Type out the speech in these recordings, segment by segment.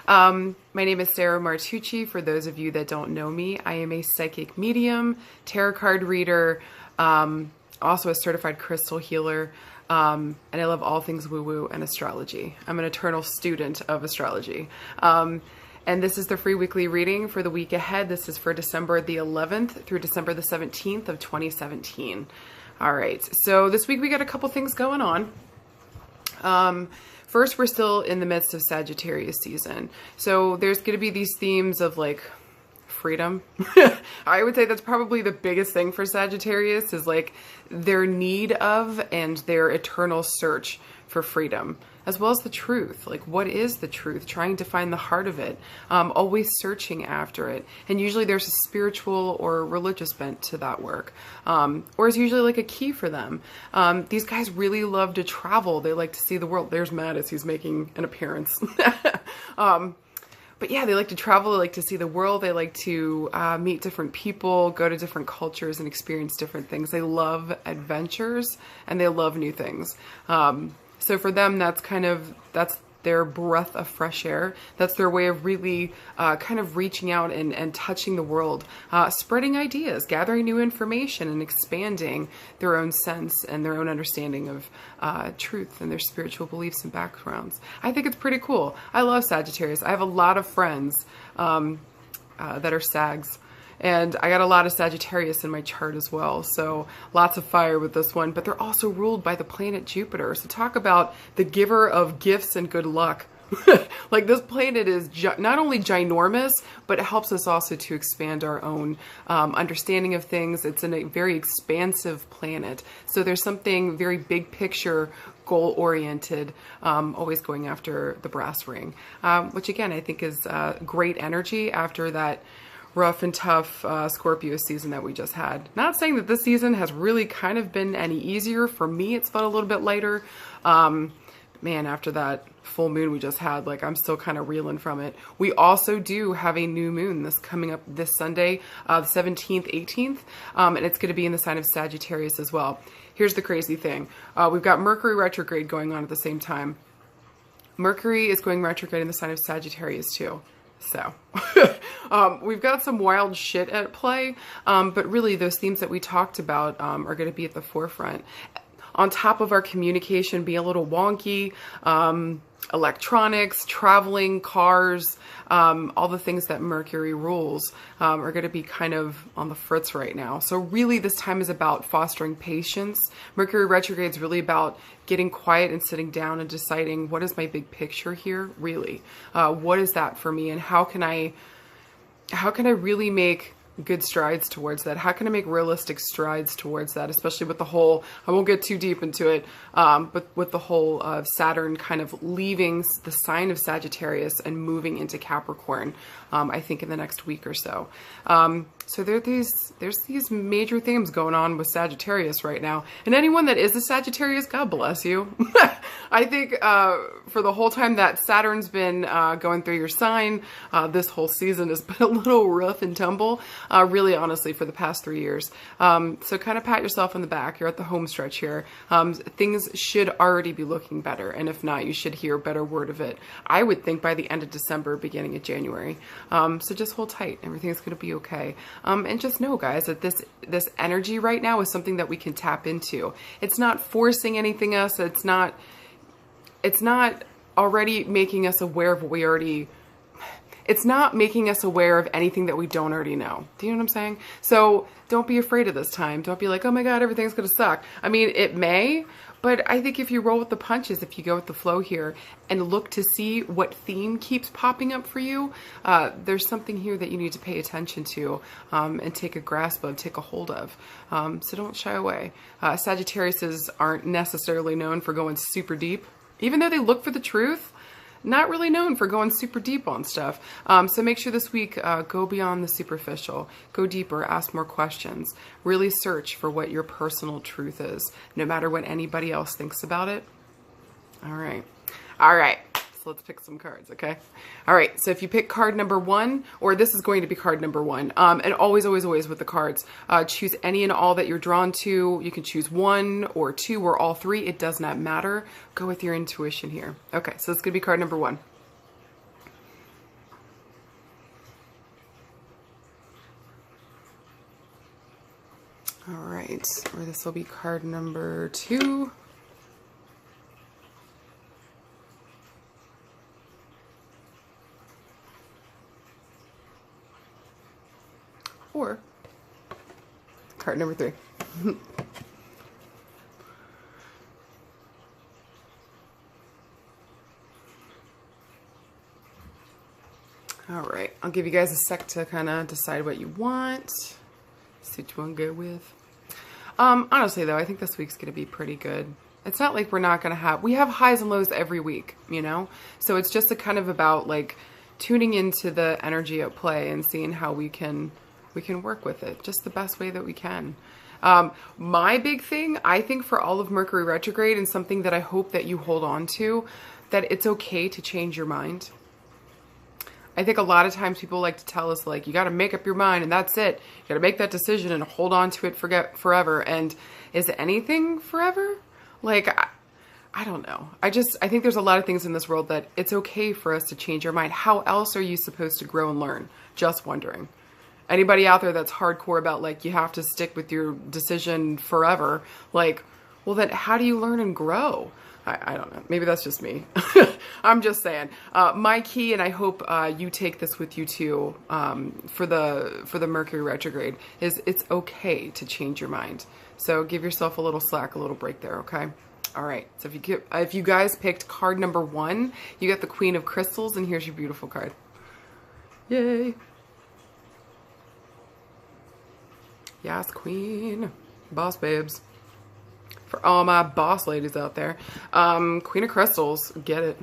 My name is Sarah Martucci. For those of you that don't know me, I am a psychic medium, tarot card reader, also a certified crystal healer, and I love all things woo-woo and astrology. I'm an eternal student of astrology. And this is the free weekly reading for the week ahead. This is for December the 11th through December the 17th of 2017. All right, so this week we got a couple things going on. First, we're still in the midst of Sagittarius season. So there's going to be these themes of like freedom. I would say that's probably the biggest thing for Sagittarius is like their need of and their eternal search for freedom, as well as the truth. Like, what is the truth? Trying to find the heart of it, always searching after it. And usually there's a spiritual or religious bent to that work, or is usually like a key for them. These guys really love to travel. They like to see the world. There's Mattis, he's making an appearance. But yeah, they like to travel, they like to see the world, they like to meet different people, go to different cultures and experience different things. They love adventures and they love new things. So for them, that's their breath of fresh air. That's their way of really kind of reaching out and touching the world, spreading ideas, gathering new information, and expanding their own sense and their own understanding of truth and their spiritual beliefs and backgrounds. I think it's pretty cool. I love Sagittarius. I have a lot of friends that are Sags. And I got a lot of Sagittarius in my chart as well. So lots of fire with this one, but they're also ruled by the planet Jupiter. So talk about the giver of gifts and good luck. Like, this planet is not only ginormous, but it helps us also to expand our own understanding of things. It's a very expansive planet. So there's something very big picture, goal-oriented, always going after the brass ring, which again, I think is great energy after that rough and tough Scorpio season that we just had. Not saying that this season has really kind of been any easier. For me, it's felt a little bit lighter. Man, after that full moon we just had, like, I'm still kind of reeling from it. We also do have a new moon this coming up this Sunday, the 17th, 18th, and it's going to be in the sign of Sagittarius as well. Here's the crazy thing. We've got Mercury retrograde going on at the same time. Mercury is going retrograde in the sign of Sagittarius too. So we've got some wild shit at play, but really those themes that we talked about are going to be at the forefront. On top of our communication being a little wonky, electronics, traveling, cars, all the things that Mercury rules are going to be kind of on the fritz right now. So really this time is about fostering patience. Mercury retrograde is really about getting quiet and sitting down and deciding, what is my big picture here, really? What is that for me? And how can I really make good strides towards that? How can I make realistic strides towards that, especially with the whole, I won't get too deep into it, but with the whole Saturn kind of leaving the sign of Sagittarius and moving into Capricorn, I think in the next week or so. So there's these major themes going on with Sagittarius right now. And anyone that is a Sagittarius, God bless you. I think for the whole time that Saturn's been going through your sign, this whole season has been a little rough and tumble, really honestly, for the past 3 years. So kind of pat yourself on the back. You're at the home stretch here. Things should already be looking better. And if not, you should hear a better word of it, I would think, by the end of December, beginning of January. So just hold tight. Everything's going to be okay. And just know, guys, that this energy right now is something that we can tap into. It's not forcing anything else. It's not already making us aware of what we already, it's not making us aware of anything that we don't already know. Do you know what I'm saying? So don't be afraid of this time. Don't be like, oh my God, everything's going to suck. I mean, it may, but I think if you roll with the punches, if you go with the flow here and look to see what theme keeps popping up for you, there's something here that you need to pay attention to and take a grasp of, take a hold of. So don't shy away. Sagittariuses aren't necessarily known for going super deep. Even though they look for the truth, not really known for going super deep on stuff. So make sure this week, go beyond the superficial, go deeper, ask more questions, really search for what your personal truth is, no matter what anybody else thinks about it. All right. All right. So let's pick some cards, okay? All right, so if you pick card number 1, or this is going to be card number 1, and always, always, always with the cards, choose any and all that you're drawn to. You can choose 1 or 2 or all 3. It does not matter. Go with your intuition here. Okay, so this is going to be card number 1. All right, or this will be card number 2. Or card number 3. All right, I'll give you guys a sec to kind of decide what you want. See what you want to go with. Honestly though, I think this week's going to be pretty good. It's not like we're not going to we have highs and lows every week, you know? So it's just a kind of about like tuning into the energy at play and seeing how we can work with it just the best way that we can. My big thing, I think for all of Mercury retrograde, and something that I hope that you hold on to, that it's okay to change your mind. I think a lot of times people like to tell us like, you got to make up your mind and that's it. You got to make that decision and hold on to it forever. And is anything forever? Like, I don't know. I think there's a lot of things in this world that it's okay for us to change our mind. How else are you supposed to grow and learn? Just wondering. Anybody out there that's hardcore about like, you have to stick with your decision forever. Like, well then how do you learn and grow? I don't know. Maybe that's just me. I'm just saying. My key, and I hope you take this with you too, for the Mercury retrograde, is it's okay to change your mind. So give yourself a little slack, a little break there, okay? All right. So if you guys picked card number 1, you got the Queen of Crystals, and here's your beautiful card. Yay. Yes, Queen. Boss babes. For all my boss ladies out there. Queen of Crystals, get it.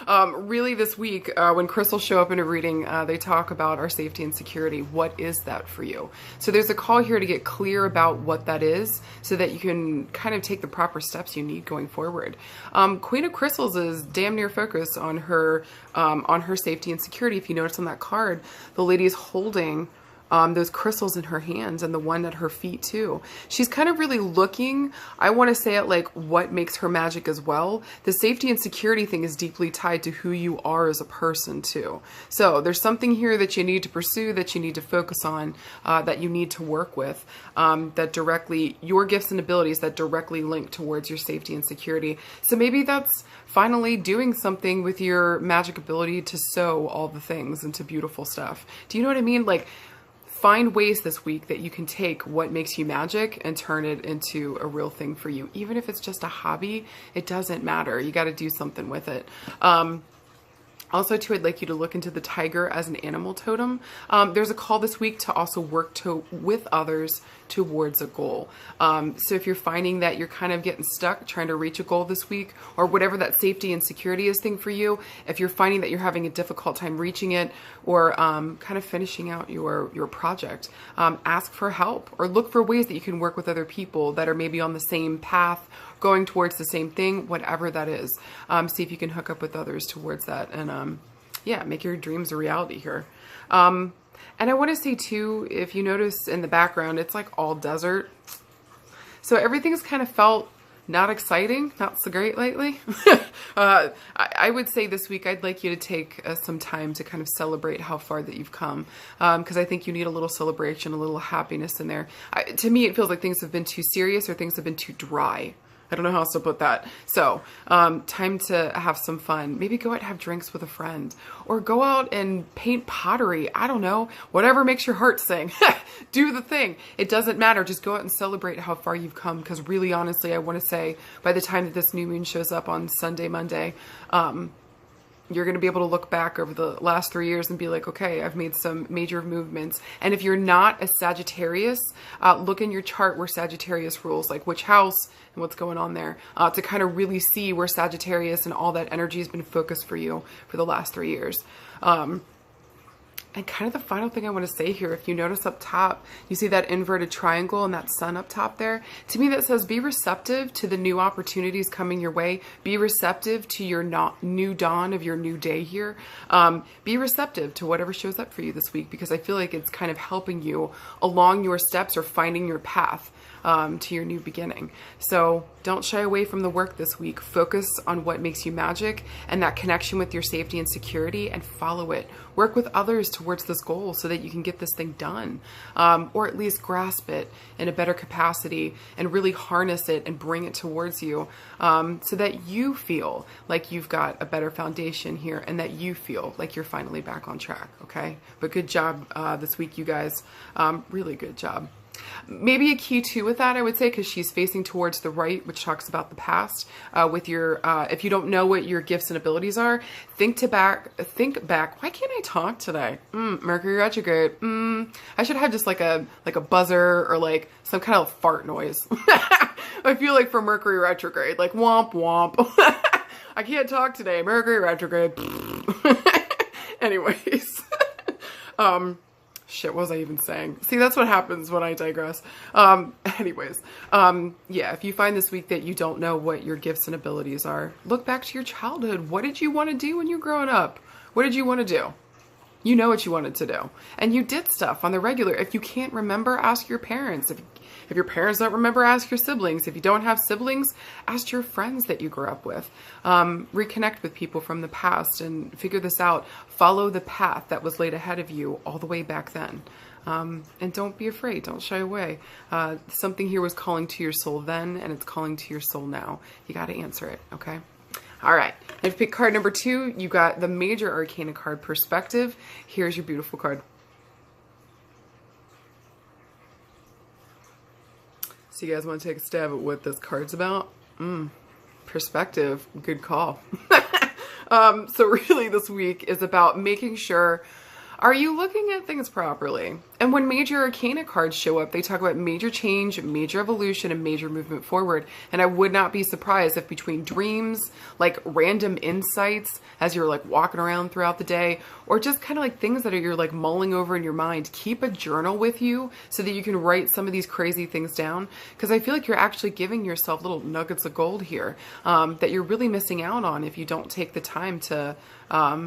Really this week, when crystals show up in a reading, they talk about our safety and security. What is that for you? So there's a call here to get clear about what that is so that you can kind of take the proper steps you need going forward. Queen of Crystals is damn near focused on her safety and security. If you notice on that card, the lady is holding those crystals in her hands and the one at her feet too. She's kind of really looking, I want to say it like what makes her magic as well. The safety and security thing is deeply tied to who you are as a person too. So there's something here that you need to pursue, that you need to focus on, that you need to work with, that directly, your gifts and abilities that directly link towards your safety and security. So maybe that's finally doing something with your magic ability to sew all the things into beautiful stuff. Do you know what I mean? Like, find ways this week that you can take what makes you magic and turn it into a real thing for you. Even if it's just a hobby, it doesn't matter. You got to do something with it. Also, too, I'd like you to look into the tiger as an animal totem. There's a call this week to also work with others towards a goal. So if you're finding that you're kind of getting stuck trying to reach a goal this week, or whatever that safety and security is thing for you, if you're finding that you're having a difficult time reaching it, or kind of finishing out your project, ask for help or look for ways that you can work with other people that are maybe on the same path, going towards the same thing, whatever that is. See if you can hook up with others towards that and yeah, make your dreams a reality here. And I want to say too, if you notice in the background, it's like all desert. So everything's kind of felt not exciting, not so great lately. I would say this week, I'd like you to take some time to kind of celebrate how far that you've come. Because I think you need a little celebration, a little happiness in there. To me, it feels like things have been too serious or things have been too dry. I don't know how else to put that. So, time to have some fun. Maybe go out and have drinks with a friend, or go out and paint pottery. I don't know, whatever makes your heart sing. Do the thing. It doesn't matter. Just go out and celebrate how far you've come. Because really, honestly, I want to say by the time that this new moon shows up on Sunday, Monday, you're going to be able to look back over the last 3 years and be like, okay, I've made some major movements. And if you're not a Sagittarius, look in your chart where Sagittarius rules, like which house and what's going on there, to kind of really see where Sagittarius and all that energy has been focused for you for the last 3 years. And kind of the final thing I want to say here, if you notice up top, you see that inverted triangle and that sun up top there. To me, that says be receptive to the new opportunities coming your way. Be receptive to your new dawn of your new day here. Be receptive to whatever shows up for you this week, because I feel like it's kind of helping you along your steps or finding your path to your new beginning. So don't shy away from the work this week. Focus on what makes you magic and that connection with your safety and security, and follow it Work with others towards this goal so that you can get this thing done, or at least grasp it in a better capacity and really harness it and bring it towards you, so that you feel like you've got a better foundation here and that you feel like you're finally back on track. Okay. But good job this week, you guys. Really good job. Maybe a key too with that, I would say, because she's facing towards the right, which talks about the past, with your, if you don't know what your gifts and abilities are, think back. Why can't I talk today? Mercury retrograde. I should have just like a buzzer or like some kind of fart noise. I feel like for Mercury retrograde, like womp womp. I can't talk today. Mercury retrograde. Anyways. Shit, what was I even saying? See, that's what happens when I digress. Anyways, yeah, if you find this week that you don't know what your gifts and abilities are, look back to your childhood. What did you want to do when you were growing up? What did you want to do? You know what you wanted to do. And you did stuff on the regular. If you can't remember, ask your parents. If your parents don't remember, ask your siblings. If you don't have siblings, ask your friends that you grew up with. Reconnect with people from the past and figure this out. Follow the path that was laid ahead of you all the way back then. And don't be afraid. Don't shy away. Something here was calling to your soul then, and it's calling to your soul now. You got to answer it, okay? All right. If you pick card number 2, you got the Major Arcana card, Perspective. Here's your beautiful card. So you guys want to take a stab at what this card's about? Perspective. Good call. So really this week is about making sure, are you looking at things properly? And when Major Arcana cards show up, they talk about major change, major evolution, and major movement forward. And I would not be surprised if between dreams, like random insights as you're like walking around throughout the day, or just kind of like things that you're like mulling over in your mind, keep a journal with you so that you can write some of these crazy things down. Because I feel like you're actually giving yourself little nuggets of gold here that you're really missing out on if you don't take the time to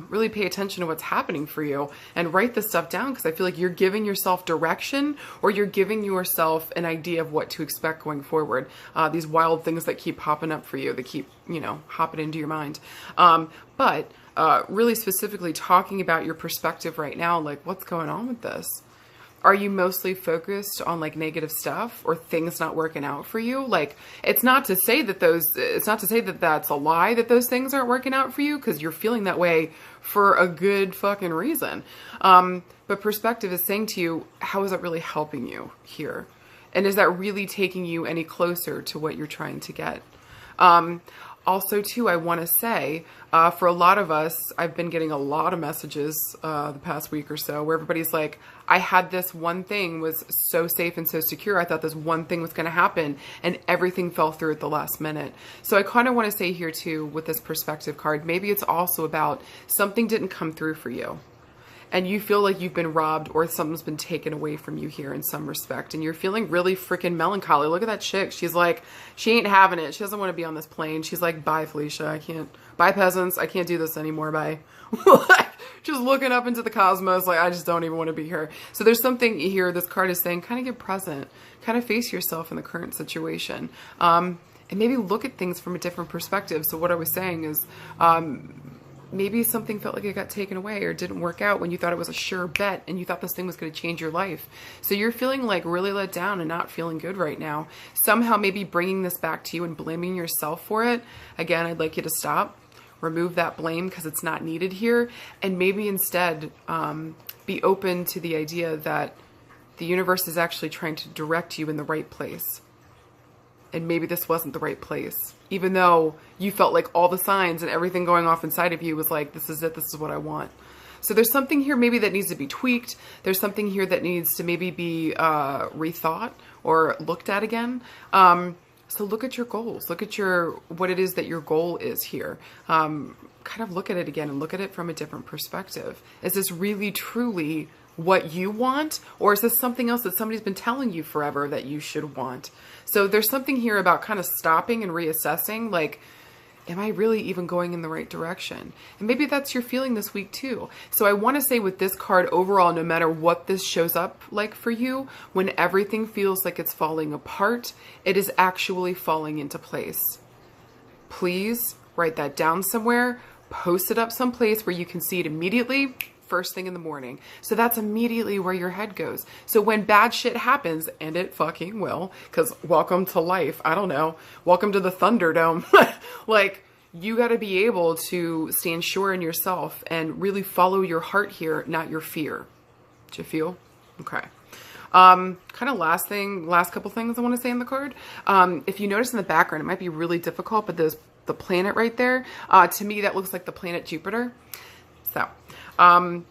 really pay attention to what's happening for you and write this stuff down, because I feel like you're giving yourself direction, or you're giving yourself an idea of what to expect going forward. These wild things that keep popping up for you, that keep, you know, hopping into your mind. But really specifically talking about your perspective right now, like what's going on with this? Are you mostly focused on like negative stuff or things not working out for you? Like, it's not to say that that's a lie that those things aren't working out for you, because you're feeling that way for a good fucking reason. But perspective is saying to you, how is it really helping you here? And is that really taking you any closer to what you're trying to get? Also, too, I want to say, for a lot of us, I've been getting a lot of messages the past week or so where everybody's like, I had this one thing was so safe and so secure. I thought this one thing was going to happen, and everything fell through at the last minute. So I kind of want to say here, too, with this perspective card, maybe it's also about something didn't come through for you, and you feel like you've been robbed or something's been taken away from you here in some respect, and you're feeling really freaking melancholy. Look at that chick. She's like, she ain't having it. She doesn't want to be on this plane. She's like, bye, Felicia. I can't. Bye, peasants. I can't do this anymore. Bye. Just looking up into the cosmos, like, I just don't even want to be here. So there's something here, this card is saying, kind of get present, kind of face yourself in the current situation, and maybe look at things from a different perspective. So what I was saying is, maybe something felt like it got taken away or didn't work out when you thought it was a sure bet and you thought this thing was going to change your life. So you're feeling like really let down and not feeling good right now. Somehow maybe bringing this back to you and blaming yourself for it. Again, I'd like you to stop, remove that blame because it's not needed here. And maybe instead be open to the idea that the universe is actually trying to direct you in the right place. And maybe this wasn't the right place, even though you felt like all the signs and everything going off inside of you was like, this is it, this is what I want. So there's something here maybe that needs to be tweaked. There's something here that needs to maybe be rethought or looked at again. So look at your goals. Look at what it is that your goal is here. Kind of look at it again and look at it from a different perspective. Is this really, truly what you want? Or is this something else that somebody's been telling you forever that you should want? So there's something here about kind of stopping and reassessing, like, am I really even going in the right direction? And maybe that's your feeling this week too. So I want to say with this card overall, no matter what this shows up like for you, when everything feels like it's falling apart, it is actually falling into place. Please write that down somewhere, post it up someplace where you can see it immediately first thing in the morning. So that's immediately where your head goes. So when bad shit happens, and it fucking will, because welcome to life. I don't know. Welcome to the Thunderdome. Like, you got to be able to stand sure in yourself and really follow your heart here, not your fear. Do you feel? Okay. Kind of last couple things I want to say in the card. If you notice in the background, it might be really difficult, but the planet right there, to me, that looks like the planet Jupiter. So,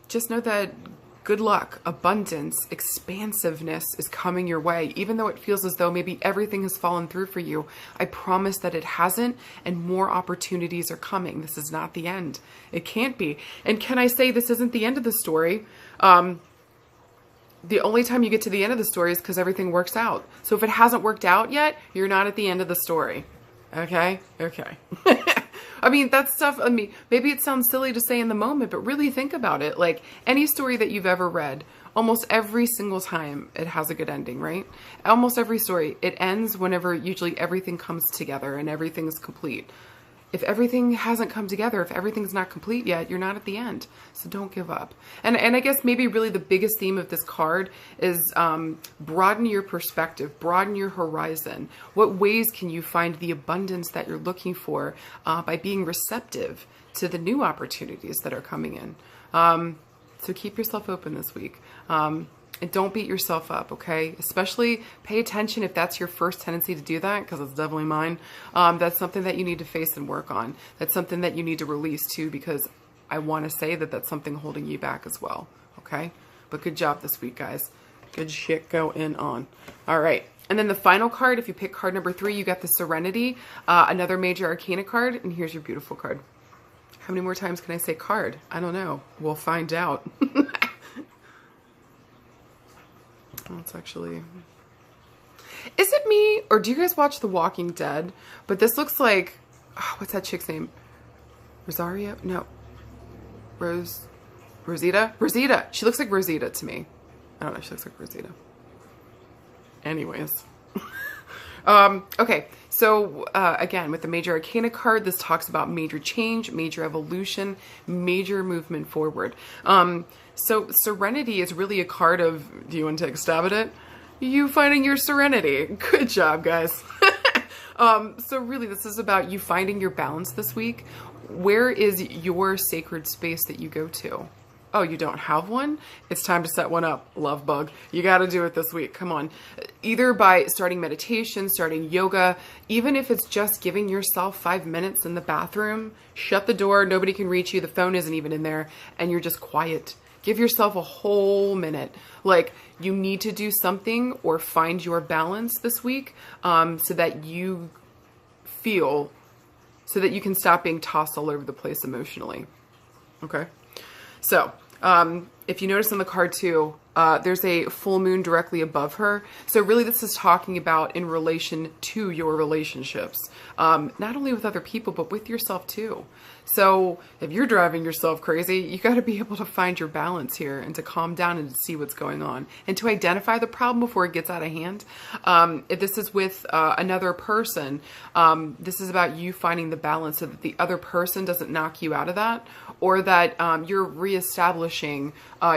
just know that good luck, abundance, expansiveness is coming your way. Even though it feels as though maybe everything has fallen through for you, I promise that it hasn't, and more opportunities are coming. This is not the end. It can't be. And can I say this isn't the end of the story? The only time you get to the end of the story is because everything works out. So if it hasn't worked out yet, you're not at the end of the story. Okay? Okay. I mean, that's stuff, I mean, maybe it sounds silly to say in the moment, but really think about it. Like, any story that you've ever read, almost every single time it has a good ending, right? Almost every story, it ends whenever usually everything comes together and everything's complete. If everything hasn't come together, if everything's not complete yet, you're not at the end. So don't give up. And I guess maybe really the biggest theme of this card is broaden your perspective, broaden your horizon. What ways can you find the abundance that you're looking for by being receptive to the new opportunities that are coming in? So keep yourself open this week. And don't beat yourself up, okay? Especially pay attention if that's your first tendency to do that, because it's definitely mine. That's something that you need to face and work on. That's something that you need to release too, because I want to say that that's something holding you back as well, okay? But good job this week, guys. Good shit going on. All right. And then the final card, if you pick card number 3, you got the Serenity, another major arcana card. And here's your beautiful card. How many more times can I say card? I don't know. We'll find out. Oh, it's actually... Is it me? Or do you guys watch The Walking Dead? But this looks like... Oh, what's that chick's name? Rosario? No. Rosita? Rosita. She looks like Rosita to me. I don't know. She looks like Rosita. Anyways. Okay. So, again, with the Major Arcana card, this talks about major change, major evolution, major movement forward. So Serenity is really a card of, do you want to take a stab at it? You finding your serenity. Good job, guys. So really, this is about you finding your balance this week. Where is your sacred space that you go to? Oh, you don't have one? It's time to set one up, love bug. You got to do it this week. Come on. Either by starting meditation, starting yoga, even if it's just giving yourself 5 minutes in the bathroom, shut the door, nobody can reach you, the phone isn't even in there, and you're just quiet. Give yourself a whole minute. Like, you need to do something or find your balance this week so that you feel, so that you can stop being tossed all over the place emotionally. Okay? So, if you notice on the card too, there's a full moon directly above her. So really this is talking about in relation to your relationships, not only with other people, but with yourself too. So if you're driving yourself crazy, you got to be able to find your balance here and to calm down and to see what's going on and to identify the problem before it gets out of hand. If this is with another person, this is about you finding the balance so that the other person doesn't knock you out of that, or that you're reestablishing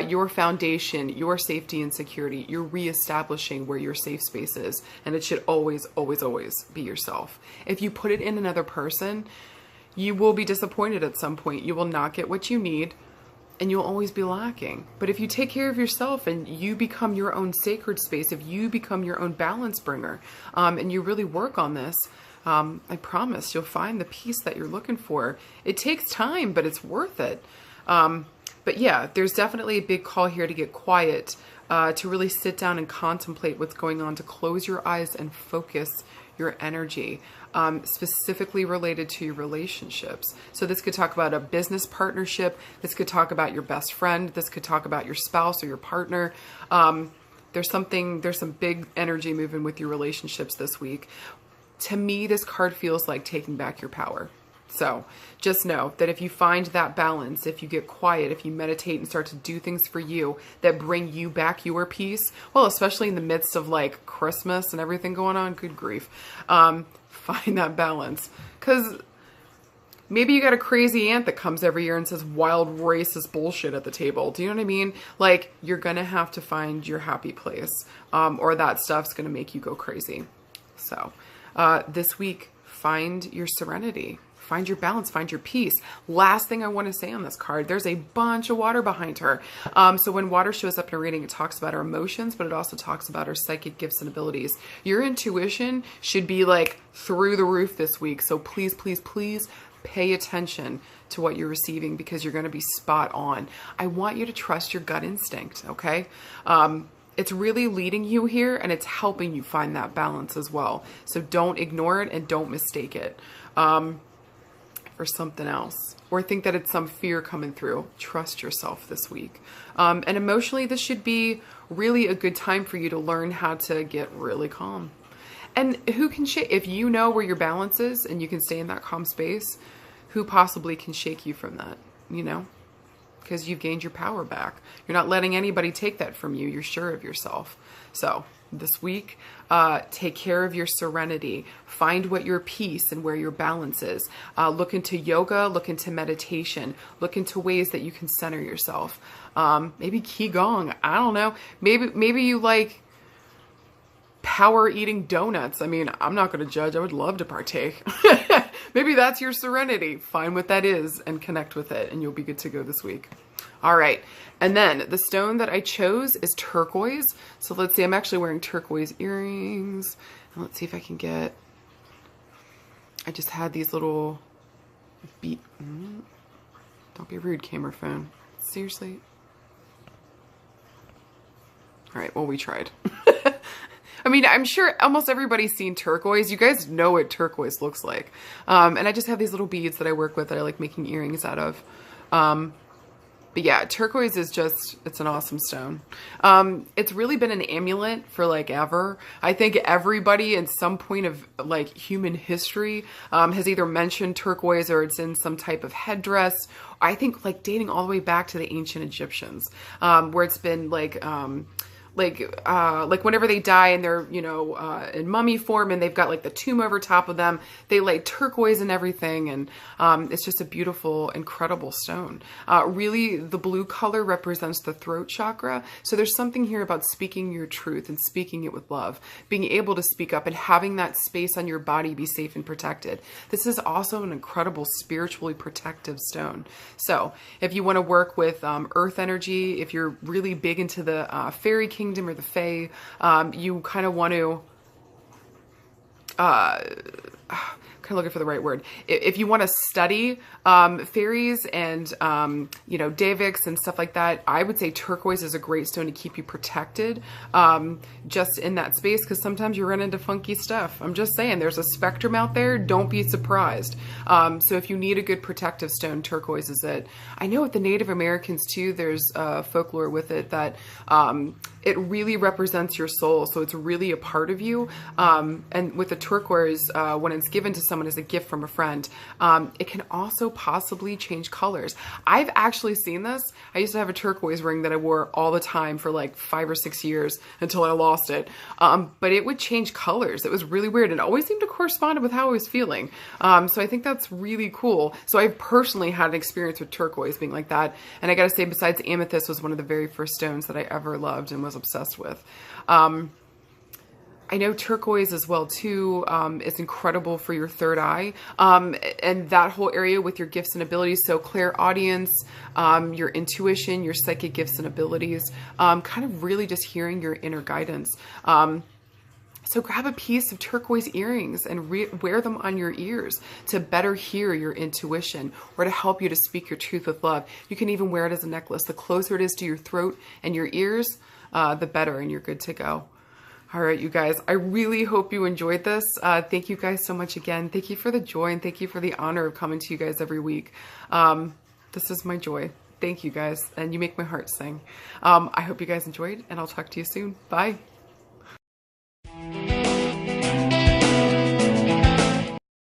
your foundation, your safety and security. You're reestablishing where your safe space is, and it should always, always, always be yourself. If you put it in another person, you will be disappointed at some point. You will not get what you need, and you'll always be lacking. But if you take care of yourself and you become your own sacred space, if you become your own balance bringer, and you really work on this, I promise you'll find the peace that you're looking for. It takes time, but it's worth it. But yeah, there's definitely a big call here to get quiet, to really sit down and contemplate what's going on, to close your eyes and focus your energy, specifically related to your relationships. So this could talk about a business partnership. This could talk about your best friend. This could talk about your spouse or your partner. There's some big energy moving with your relationships this week. To me, this card feels like taking back your power. So just know that if you find that balance, if you get quiet, if you meditate and start to do things for you that bring you back your peace, well, especially in the midst of like Christmas and everything going on, good grief, find that balance. Because maybe you got a crazy aunt that comes every year and says wild racist bullshit at the table. Do you know what I mean? Like, you're going to have to find your happy place, or that stuff's going to make you go crazy. So, this week, find your serenity. Find your balance, find your peace. Last thing I want to say on this card, there's a bunch of water behind her. So when water shows up in a reading, it talks about our emotions, but it also talks about our psychic gifts and abilities. Your intuition should be like through the roof this week. So please, please, please pay attention to what you're receiving, because you're going to be spot on. I want you to trust your gut instinct, okay? It's really leading you here, and it's helping you find that balance as well. So don't ignore it and don't mistake it for something else, or think that it's some fear coming through. Trust yourself this week. And emotionally, this should be really a good time for you to learn how to get really calm. And who can shake, if you know where your balance is and you can stay in that calm space, who possibly can shake you from that, you know? Because you've gained your power back. You're not letting anybody take that from you. You're sure of yourself. So this week, take care of your serenity. Find what your peace and where your balance is. Look into yoga, look into meditation, look into ways that you can center yourself. Maybe Qigong, I don't know. Maybe you like power eating donuts. I mean, I'm not going to judge. I would love to partake. Maybe that's your serenity. Find what that is and connect with it, and you'll be good to go this week. All right. And then the stone that I chose is turquoise. So let's see, I'm actually wearing turquoise earrings. And let's see if I can get, I just had these little don't be rude, camera phone. Seriously. All right. Well, we tried. I mean, I'm sure almost everybody's seen turquoise. You guys know what turquoise looks like. And I just have these little beads that I work with that I like making earrings out of. But yeah, turquoise is just, it's an awesome stone. It's really been an amulet for like ever. I think everybody in some point of like human history has either mentioned turquoise or it's in some type of headdress. I think like dating all the way back to the ancient Egyptians, where it's been like whenever they die and they're, you know, in mummy form and they've got like the tomb over top of them, they lay turquoise and everything. And it's just a beautiful, incredible stone. Really, the blue color represents the throat chakra. So there's something here about speaking your truth and speaking it with love, being able to speak up and having that space on your body be safe and protected. This is also an incredible spiritually protective stone. So if you want to work with earth energy, if you're really big into the fairy kingdom or the fae, you kind of want to kind of looking for the right word. If you want to study fairies and you know, Davix and stuff like that, I would say turquoise is a great stone to keep you protected just in that space, because sometimes you run into funky stuff. I'm just saying, there's a spectrum out there. Don't be surprised. So if you need a good protective stone, turquoise is it. I know with the Native Americans too, there's folklore with it that it really represents your soul. So it's really a part of you. And with the turquoise, when it's given to someone as a gift from a friend, it can also possibly change colors. I've actually seen this. I used to have a turquoise ring that I wore all the time for like 5 or 6 years until I lost it. But it would change colors. It was really weird and it always seemed to correspond with how I was feeling. So I think that's really cool. So I've personally had an experience with turquoise being like that. And I gotta say, besides amethyst was one of the very first stones that I ever loved and was obsessed with. I know turquoise as well too is incredible for your third eye and that whole area with your gifts and abilities. So clairaudience, your intuition, your psychic gifts and abilities, kind of really just hearing your inner guidance. So grab a piece of turquoise earrings and wear them on your ears to better hear your intuition or to help you to speak your truth with love. You can even wear it as a necklace. The closer it is to your throat and your ears, the better, and you're good to go. All right, you guys, I really hope you enjoyed this. Thank you guys so much again. Thank you for the joy and thank you for the honor of coming to you guys every week. This is my joy. Thank you guys, and you make my heart sing. I hope you guys enjoyed, and I'll talk to you soon. Bye.